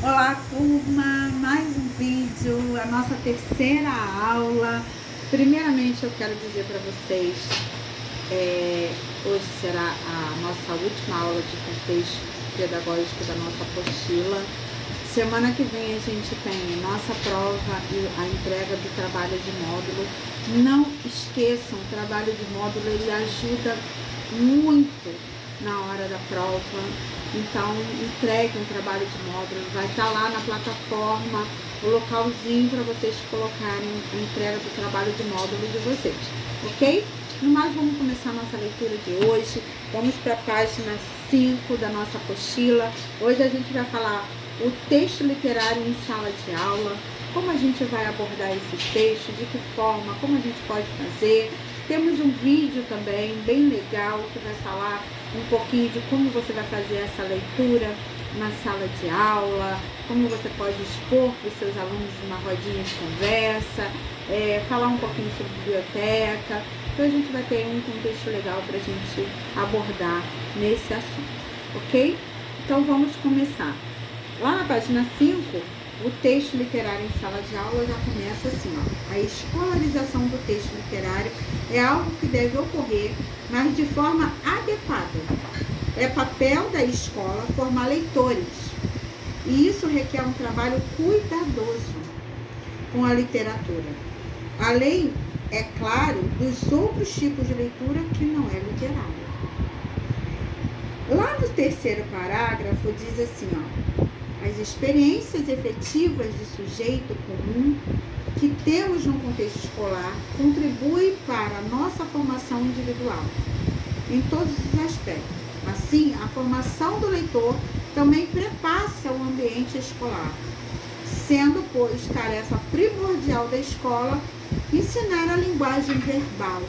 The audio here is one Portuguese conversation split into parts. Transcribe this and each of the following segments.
Olá, turma! Mais um vídeo, a nossa terceira aula. Primeiramente, eu quero dizer para vocês, hoje será a nossa última aula de contexto pedagógico da nossa apostila. Semana que vem a gente tem nossa prova e a entrega do trabalho de módulo. Não esqueçam, o trabalho de módulo ele ajuda muito na hora da prova. Então, entregue um trabalho de módulo, vai estar lá na plataforma, o localzinho para vocês colocarem a entrega do trabalho de módulo de vocês, ok? No mais, vamos começar a nossa leitura de hoje. Vamos para a página 5 da nossa apostila. Hoje a gente vai falar o texto literário em sala de aula, como a gente vai abordar esse texto, de que forma, como a gente pode fazer. Temos um vídeo também bem legal que vai falar um pouquinho de como você vai fazer essa leitura na sala de aula, como você pode expor para os seus alunos numa rodinha de conversa, falar um pouquinho sobre biblioteca. Então a gente vai ter um contexto legal para a gente abordar nesse assunto, ok? Então vamos começar. Lá na página 5, o texto literário em sala de aula já começa assim, ó. A escolarização do texto literário é algo que deve ocorrer, mas de forma adequada. É papel da escola formar leitores, e isso requer um trabalho cuidadoso com a literatura. Além, é claro, dos outros tipos de leitura que não é literária. Lá no terceiro parágrafo diz assim, ó. As experiências efetivas de sujeito comum que temos no contexto escolar contribuem para a nossa formação individual, em todos os aspectos. Assim, a formação do leitor também prepassa o ambiente escolar, sendo, pois, tarefa primordial da escola ensinar a linguagem verbal,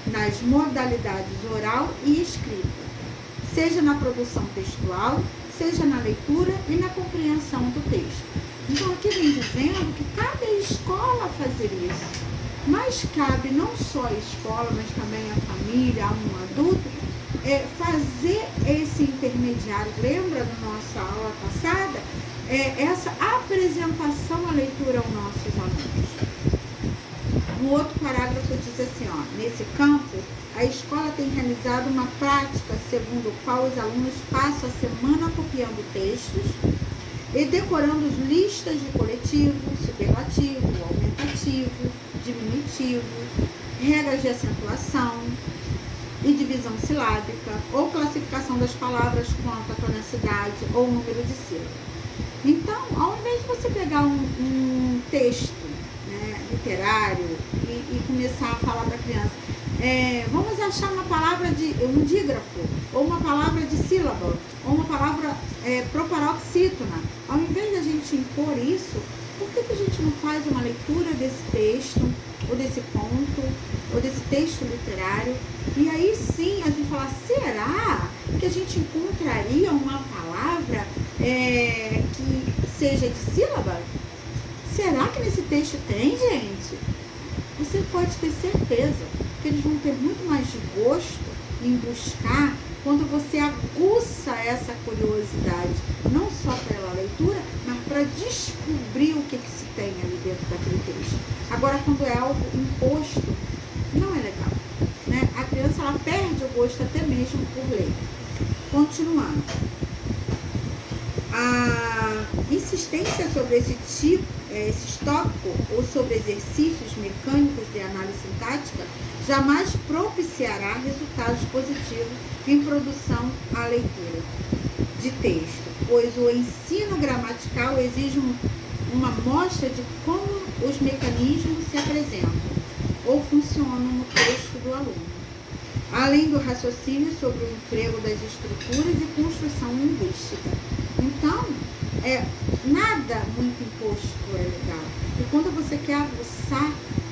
nas modalidades oral e escrita, seja na produção textual, seja na leitura e na compreensão do texto. Então, aqui vem dizendo que cabe à escola fazer isso. Mas cabe não só à escola, mas também à família, a um adulto, fazer esse intermediário. Lembra da nossa aula passada? Essa apresentação à leitura aos nossos alunos. No outro parágrafo diz assim, ó, nesse campo, a escola tem realizado uma prática segundo a qual os alunos passam a semana copiando textos e decorando listas de coletivo, superlativo, aumentativo, diminutivo, regras de acentuação e divisão silábica, ou classificação das palavras quanto a tonicidade ou número de sílabas. Então, ao invés de você pegar um texto literário e começar a falar para a criança, vamos achar uma palavra de um dígrafo, ou uma palavra de sílaba, ou uma palavra proparoxítona. Ao invés de a gente impor isso, por que a gente não faz uma leitura desse texto, ou desse ponto, ou desse texto literário, e aí sim a gente fala, será que a gente encontraria uma palavra que seja de sílaba? Será que nesse texto tem, gente? Você pode ter certeza que eles vão ter muito mais de gosto em buscar quando você aguça essa curiosidade, não só pela leitura, mas para descobrir o que se tem ali dentro daquele texto. Agora, quando é algo imposto, não é legal, né? A criança ela perde o gosto até mesmo por ler. Continuando. A insistência sobre esse tópico ou sobre exercícios mecânicos de análise sintática jamais propiciará resultados positivos em produção à leitura de texto, pois o ensino gramatical exige uma mostra de como os mecanismos se apresentam ou funcionam no texto do aluno, além do raciocínio sobre o emprego das estruturas e construção linguística. Então, nada muito imposto é legal. E quando você quer aguçar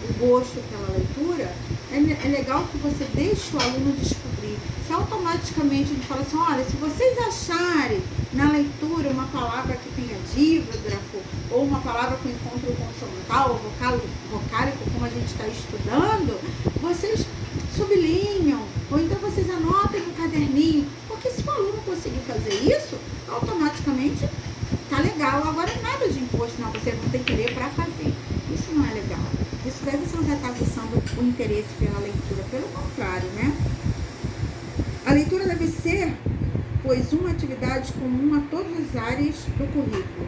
o gosto pela leitura, é legal que você deixe o aluno descobrir. Se automaticamente ele fala assim, olha, se vocês acharem na leitura uma palavra que tenha dígrafo, ou uma palavra com encontro consonantal, ou vocálico, como a gente está estudando, vocês sublinham, ou então vocês anotem no caderninho, porque se o aluno conseguir fazer isso, automaticamente tá legal não, você não tem que ler para fazer. Isso não é legal. Isso deve ser uma retardação do interesse pela leitura. Pelo contrário, né? A leitura deve ser, pois, uma atividade comum a todas as áreas do currículo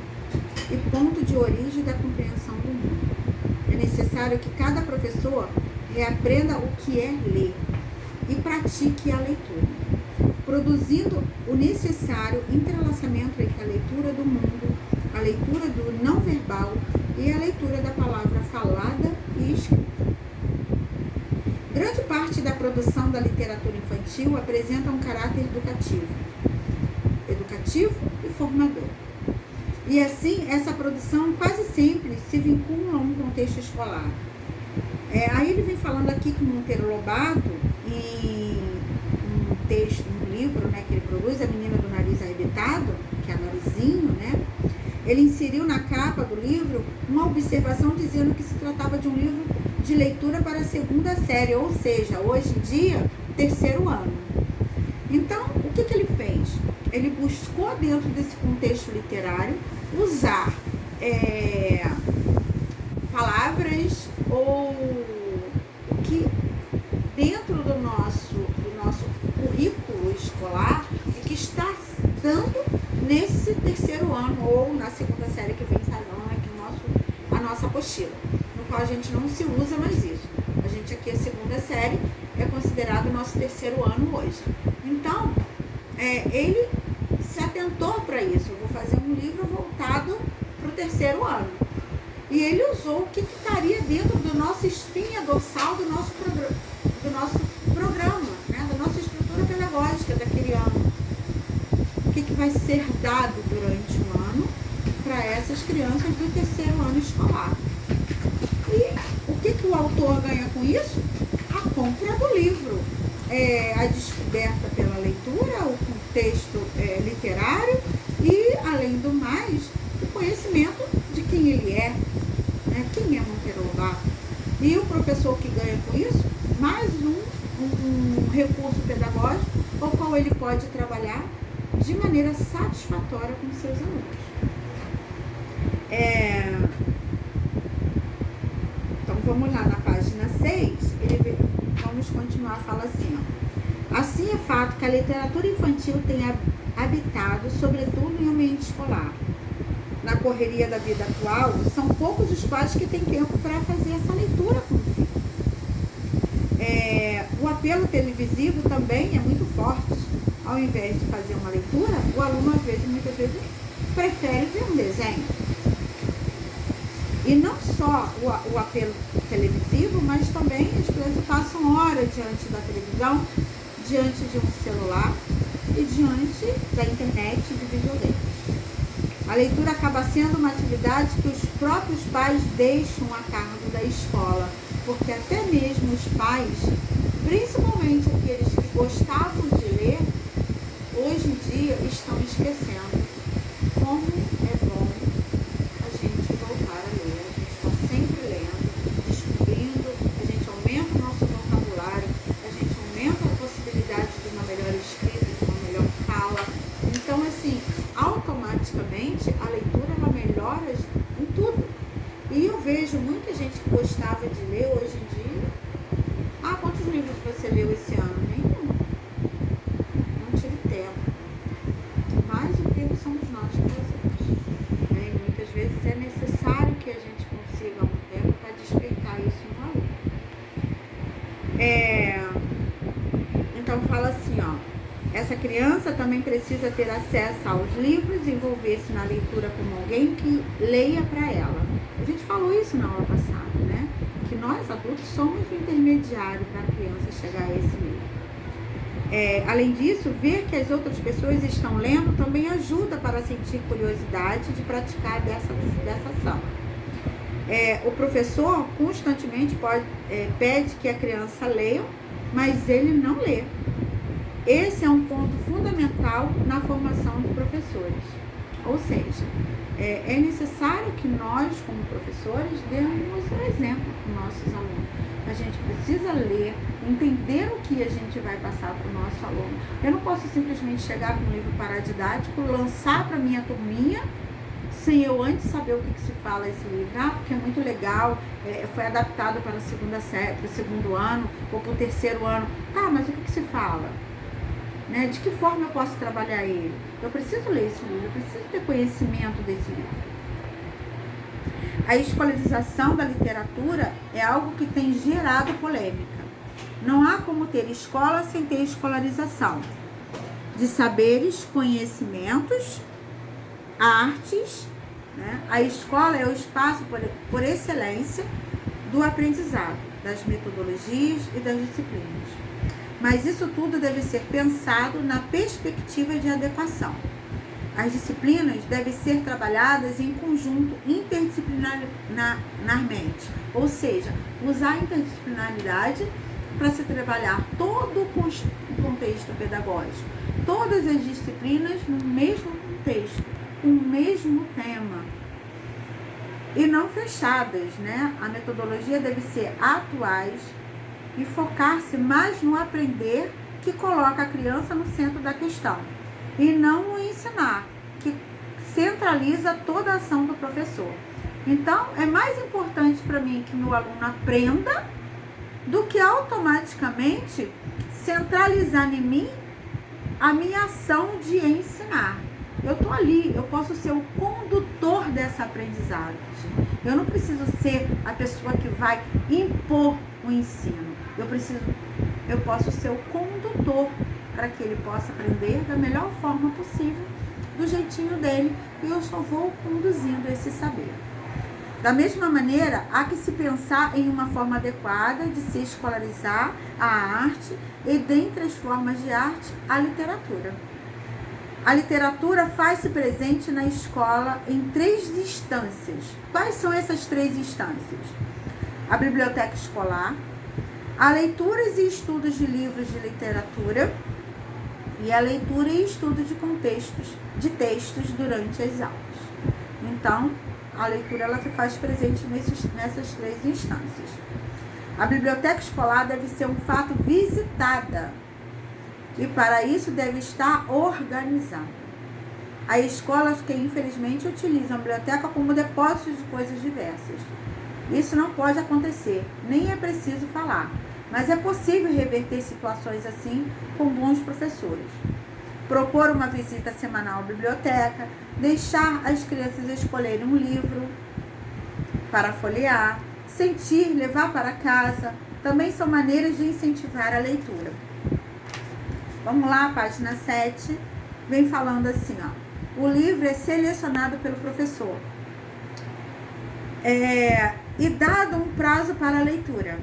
e ponto de origem da compreensão do mundo. É necessário que cada professor reaprenda o que é ler e pratique a leitura, produzindo o necessário entrelaçamento entre a leitura do mundo, a leitura do não verbal e a leitura da palavra falada e escrita. Grande parte da produção da literatura infantil apresenta um caráter educativo e formador. E assim, essa produção quase sempre se vincula a um contexto escolar. Aí ele vem falando aqui que Monteiro Lobato, em um texto, um livro, né, que ele produz, A Menina do Nariz Arrebitado, que é Narizinho, né, ele inseriu na capa do livro uma observação dizendo que se tratava de um livro de leitura para a 2ª série, ou seja, hoje em dia, 3º ano. Então, o que ele fez? Ele buscou, dentro desse contexto literário, usar palavras ou que dentro do nosso currículo escolar e que está dando nesse 3º ano ou na 2ª série que vem falando aqui a nossa apostila, no qual a gente não se usa mais isso. A gente aqui, a 2ª série, é considerado o nosso 3º ano hoje. Então, ele se atentou para isso. Eu vou fazer um livro voltado para o 3º ano. E ele usou o que estaria dentro do nosso espinha dorsal do nosso programa, né? Da nossa estrutura pedagógica daquele ano. O que vai ser dado durante o ano para essas crianças do 3º ano escolar. E o que o autor ganha com isso? A compra do livro, a descoberta pela leitura, o contexto literário e, além do mais, o conhecimento de quem ele é, né? Quem é Monteiro Lobato. E o professor que ganha com isso, mais um recurso pedagógico, o qual ele pode trabalhar de maneira satisfatória com seus alunos. Então, vamos lá na página 6, vamos continuar, fala assim, ó. Assim é fato que a literatura infantil tem habitado, sobretudo em ambiente escolar. Na correria da vida atual, são poucos os pais que têm tempo para fazer essa leitura com o filho. O apelo televisivo também é muito forte. Ao invés de fazer uma leitura, o aluno, muitas vezes, prefere ver um desenho. E não só o apelo televisivo, mas também as crianças passam horas diante da televisão, diante de um celular e diante da internet e de videogame. A leitura acaba sendo uma atividade que os próprios pais deixam a cargo da escola, porque até mesmo os pais, principalmente aqueles que gostavam de ler, hoje em dia estão esquecendo como é bom a gente voltar a ler. A gente está sempre lendo, descobrindo, a gente aumenta o nosso vocabulário, a gente aumenta a possibilidade de uma melhor escrita, de uma melhor fala. Então, assim, automaticamente a leitura ela melhora em tudo. E eu vejo muita gente que gostava de ler hoje em dia. Quantos livros você leu esse ano? Nenhum. Não tive tempo. Mas o tempo somos nós que fazemos. E muitas vezes é necessário que a gente consiga um tempo para despertar isso no aluno. Então fala assim, ó. Essa criança também precisa ter acesso aos livros e envolver-se na leitura como alguém que leia para ela. A gente falou isso na aula passada, né? Que nós, adultos, somos o intermediário para a criança chegar a esse livro. Além disso, ver que as outras pessoas estão lendo também ajuda para sentir curiosidade de praticar dessa ação. O professor constantemente pede que a criança leia, mas ele não lê. Esse é um ponto fundamental na formação de professores. Ou seja, é necessário que nós, como professores, demos um exemplo para os nossos alunos. A gente precisa ler, entender o que a gente vai passar para o nosso aluno. Eu não posso simplesmente chegar com um livro paradidático, lançar para a minha turminha, sem eu antes saber o que se fala esse livro. Porque é muito legal, foi adaptado para a segunda série, para o segundo ano ou para o terceiro ano. Tá, mas o que se fala? Né? De que forma eu posso trabalhar ele? Eu preciso ler esse livro, eu preciso ter conhecimento desse livro. A escolarização da literatura é algo que tem gerado polêmica. Não há como ter escola sem ter escolarização de saberes, conhecimentos, artes, né? A escola é o espaço por excelência do aprendizado, das metodologias e das disciplinas. Mas isso tudo deve ser pensado na perspectiva de adequação. As disciplinas devem ser trabalhadas em conjunto interdisciplinarmente, ou seja, usar a interdisciplinaridade para se trabalhar todo o contexto pedagógico, todas as disciplinas no mesmo contexto, com o mesmo tema, e não fechadas, né? A metodologia deve ser atuais e focar-se mais no aprender, que coloca a criança no centro da questão, e não no ensinar, que centraliza toda a ação do professor. Então, é mais importante para mim que meu aluno aprenda do que automaticamente centralizar em mim a minha ação de ensinar. Eu estou ali, eu posso ser o condutor dessa aprendizagem. Eu não preciso ser a pessoa que vai impor o ensino. Eu posso ser o condutor para que ele possa aprender da melhor forma possível, do jeitinho dele, e eu só vou conduzindo esse saber. Da mesma maneira, há que se pensar em uma forma adequada de se escolarizar a arte, e dentre as formas de arte, a literatura. A literatura faz-se presente na escola em 3 instâncias. Quais são essas 3 instâncias? A biblioteca escolar, a leituras e estudos de livros de literatura e a leitura e estudo de textos durante as aulas. Então, a leitura ela se faz presente nessas 3 instâncias. A biblioteca escolar deve ser um fato visitada e para isso deve estar organizada. Há escolas que infelizmente utilizam a biblioteca como depósito de coisas diversas. Isso não pode acontecer, nem é preciso falar, mas é possível reverter situações assim com bons professores. Propor uma visita semanal à biblioteca, deixar as crianças escolherem um livro para folhear, sentir, levar para casa, também são maneiras de incentivar a leitura. Vamos lá, página 7, vem falando assim, ó. O livro é selecionado pelo professor. E dado um prazo para a leitura.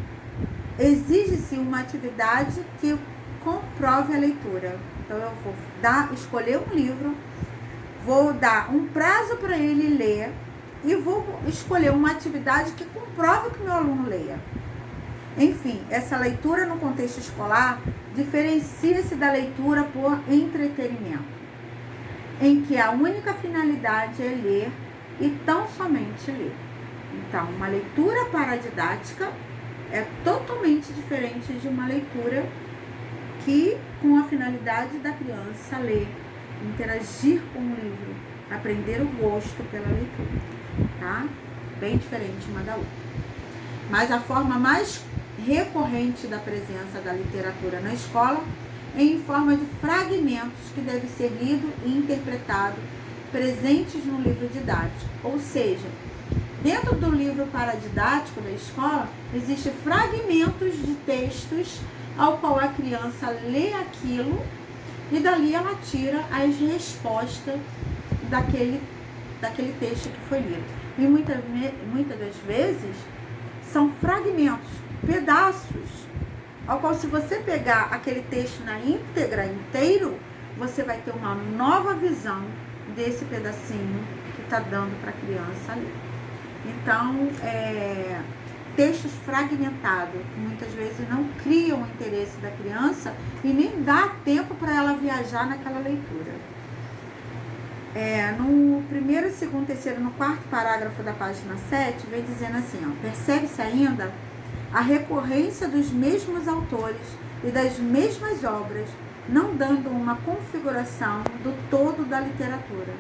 Exige-se uma atividade que comprove a leitura. Então, eu vou escolher um livro, vou dar um prazo para ele ler e vou escolher uma atividade que comprove que o meu aluno leia. Enfim, essa leitura no contexto escolar diferencia-se da leitura por entretenimento, em que a única finalidade é ler e tão somente ler. Então, uma leitura paradidática é totalmente diferente de uma leitura que, com a finalidade da criança ler, interagir com o livro, aprender o gosto pela leitura, tá? Bem diferente uma da outra. Mas a forma mais recorrente da presença da literatura na escola é em forma de fragmentos que devem ser lido e interpretado, presentes no livro didático. Ou seja, dentro do livro paradidático da escola, existem fragmentos de textos ao qual a criança lê aquilo e dali ela tira as respostas daquele texto que foi lido. E muitas das vezes são fragmentos, pedaços, ao qual se você pegar aquele texto na íntegra, inteiro, você vai ter uma nova visão desse pedacinho que está dando para a criança ler. Então, textos fragmentados, muitas vezes não criam o interesse da criança e nem dá tempo para ela viajar naquela leitura. No primeiro, segundo, terceiro, no quarto parágrafo da página 7, vem dizendo assim, ó, percebe-se ainda a recorrência dos mesmos autores e das mesmas obras, não dando uma configuração do todo da literatura.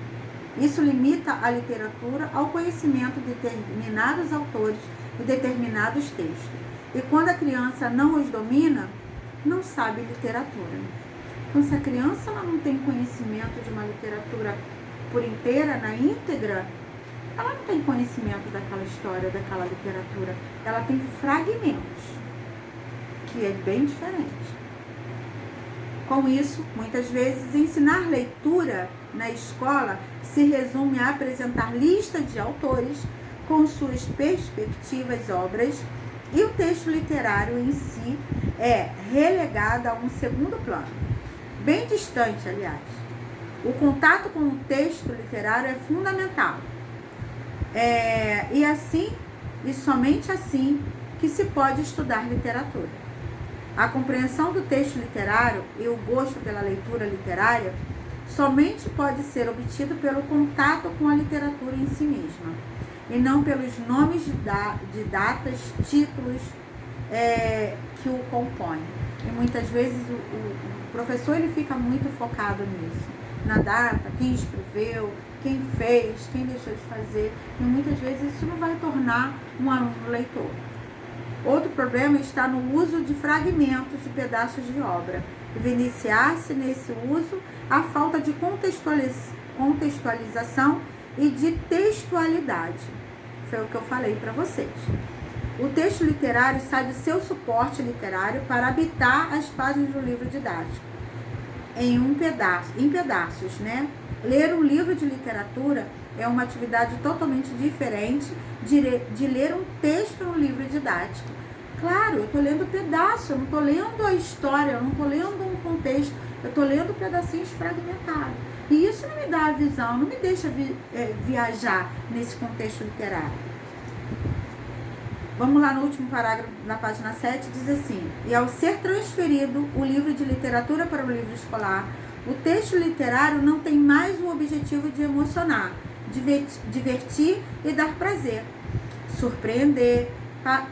Isso limita a literatura ao conhecimento de determinados autores e determinados textos. E quando a criança não os domina, não sabe literatura. Então, se a criança ela não tem conhecimento de uma literatura por inteira, na íntegra, ela não tem conhecimento daquela história, daquela literatura. Ela tem fragmentos, que é bem diferente. Com isso, muitas vezes, ensinar leitura na escola se resume a apresentar lista de autores com suas perspectivas obras e o texto literário em si é relegado a um segundo plano, bem distante, aliás. O contato com o texto literário é fundamental. E assim, e somente assim, que se pode estudar literatura. A compreensão do texto literário e o gosto pela leitura literária somente pode ser obtido pelo contato com a literatura em si mesma, e não pelos nomes de datas, títulos que o compõem. E muitas vezes o professor ele fica muito focado nisso, na data, quem escreveu, quem fez, quem deixou de fazer, e muitas vezes isso não vai tornar um aluno leitor. Outro problema está no uso de fragmentos de pedaços de obra. Evidenciar-se nesse uso a falta de contextualização e de textualidade. Foi o que eu falei para vocês. O texto literário sai do seu suporte literário para habitar as páginas do livro didático em pedaços, né? Ler um livro de literatura é uma atividade totalmente diferente de ler um texto no livro didático. Claro, eu estou lendo pedaço, eu não estou lendo a história, eu não estou lendo um contexto, eu estou lendo pedacinhos fragmentados. E isso não me dá a visão, não me deixa viajar nesse contexto literário. Vamos lá no último parágrafo, na página 7, diz assim: e ao ser transferido o livro de literatura para o livro escolar, o texto literário não tem mais o objetivo de emocionar, divertir e dar prazer, surpreender,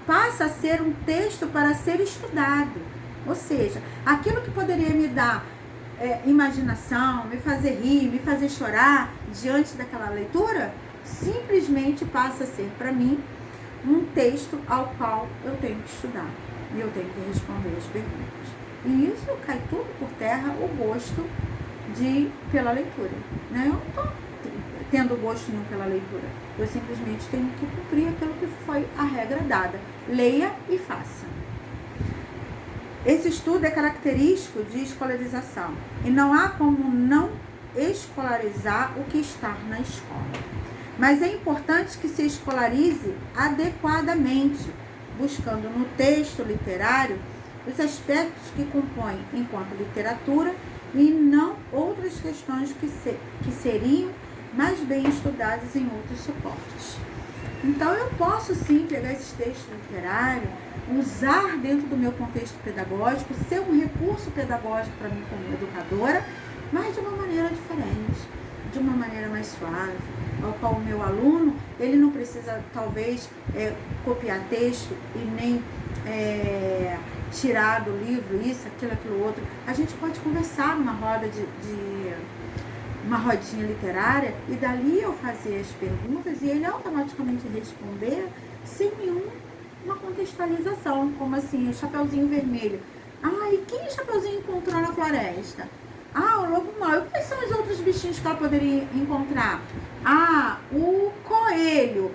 passa a ser um texto para ser estudado. Ou seja, aquilo que poderia me dar imaginação, me fazer rir, me fazer chorar diante daquela leitura, simplesmente passa a ser para mim um texto ao qual eu tenho que estudar e eu tenho que responder as perguntas. E isso cai tudo por terra, o gosto pela leitura, né? Eu não estou tendo gosto nenhum pela leitura, eu simplesmente tenho que cumprir aquilo que foi a regra dada: leia e faça. Esse estudo é característico de escolarização e não há como não escolarizar o que está na escola. Mas é importante que se escolarize adequadamente, buscando no texto literário os aspectos que compõem enquanto literatura e não outras questões que seriam mais bem estudadas em outros suportes. Então eu posso sim pegar esses textos literários, usar dentro do meu contexto pedagógico, ser um recurso pedagógico para mim como educadora, mas de uma maneira diferente, de uma maneira mais suave, ao qual o meu aluno, ele não precisa talvez copiar texto e nem tirar do livro isso, aquilo, outro. A gente pode conversar numa roda uma rodinha literária e dali eu fazer as perguntas e ele automaticamente responder sem nenhuma contextualização, como assim, o Chapeuzinho Vermelho. E quem o Chapeuzinho encontrou na floresta? O lobo mau. E quais são os outros bichinhos que ela poderia encontrar? O coelho.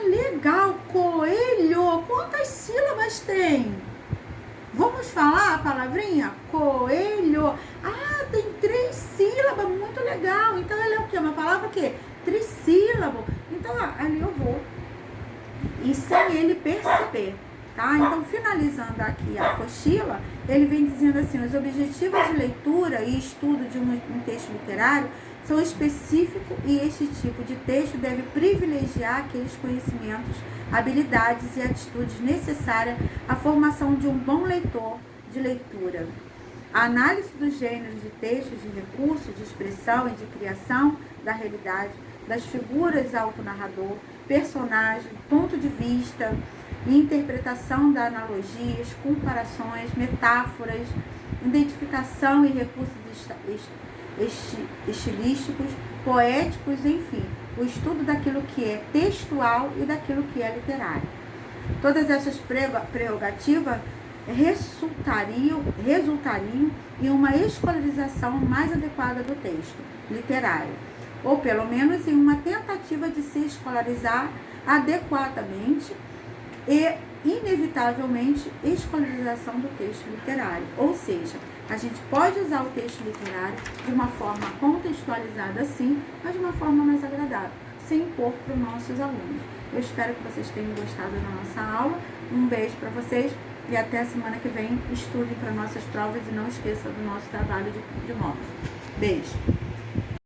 Legal, coelho. Quantas sílabas tem? Vamos falar a palavrinha? Coelho. Tem 3 sílabas, muito legal. Então ela é o quê? Uma palavra o quê? Trissílabo. Então ali eu vou. E sem ele perceber. Tá? Então, finalizando aqui a apostila, ele vem dizendo assim: os objetivos de leitura e estudo de um texto literário são específicos e este tipo de texto deve privilegiar aqueles conhecimentos, habilidades e atitudes necessárias à formação de um bom leitor de leitura. A análise dos gêneros de textos, de recursos, de expressão e de criação da realidade, das figuras autonarrador, personagem, ponto de vista e interpretação das analogias, comparações, metáforas, identificação e recursos estilísticos, poéticos, enfim, o estudo daquilo que é textual e daquilo que é literário. Todas essas prerrogativas resultariam em uma escolarização mais adequada do texto literário, ou pelo menos em uma tentativa de se escolarizar adequadamente e, inevitavelmente, escolarização do texto literário. Ou seja, a gente pode usar o texto literário de uma forma contextualizada, sim, mas de uma forma mais agradável, sem impor para os nossos alunos. Eu espero que vocês tenham gostado da nossa aula. Um beijo para vocês e até a semana que vem. Estudem para nossas provas e não esqueçam do nosso trabalho de módulo. Beijo!